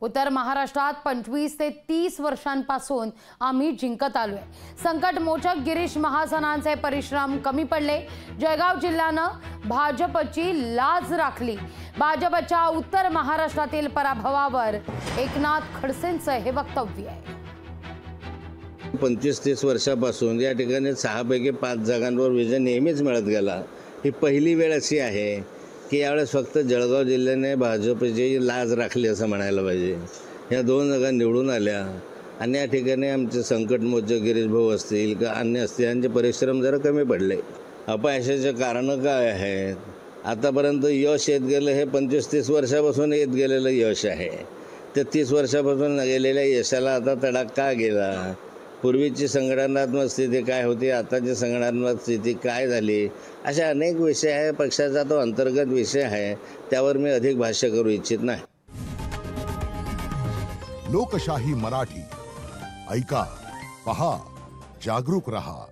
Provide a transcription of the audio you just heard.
उत्तर महाराष्ट्रात 25 ते 30 वर्षांपासून आम्ही जिंकत आलोय। संकट मोचक गिरीश महाजनांचे परिश्रम कमी पडले। जळगाव जिल्ह्यानं भाजपची लाज राखली। भाजपच्या उत्तर महाराष्ट्रातील पराभवावर एकनाथ खडसेंचं हे वक्तव्य आहे। 25-30 वर्षापासून या ठिकाणी 6 पैकी 5 जागांवर विजय नेहमीच मिळत गेला। ही पहिली वेळ अशी आहे की यावेळेस फक्त जळगाव जिल्ह्याने भाजपची लाज राखली असं म्हणायला पाहिजे। या 2 जागा निवडून आल्या आणि या ठिकाणी आमचे संकटमोचक गिरीश भाऊ असतील का अन्य असतील यांचे परिश्रम जरा कमी पडले। अपयशाचे कारणं काय आहेत? आतापर्यंत यश येत गेलं हे 25-30 वर्षापासून येत गेलेलं यश आहे। ते 30 वर्षापासून गेलेल्या यशाला आता तडा का गेला? पूर्वीची संघटनात्मक स्थिती काय होती, आताची संघटनात्मक स्थिती काय झाली, अशा अनेक विषय आहे। पक्षाचा तो अंतर्गत विषय आहे, त्यावर मी अधिक भाष्य करू इच्छित नाही। लोकशाही मराठी ऐका, पहा, जागरूक रहा।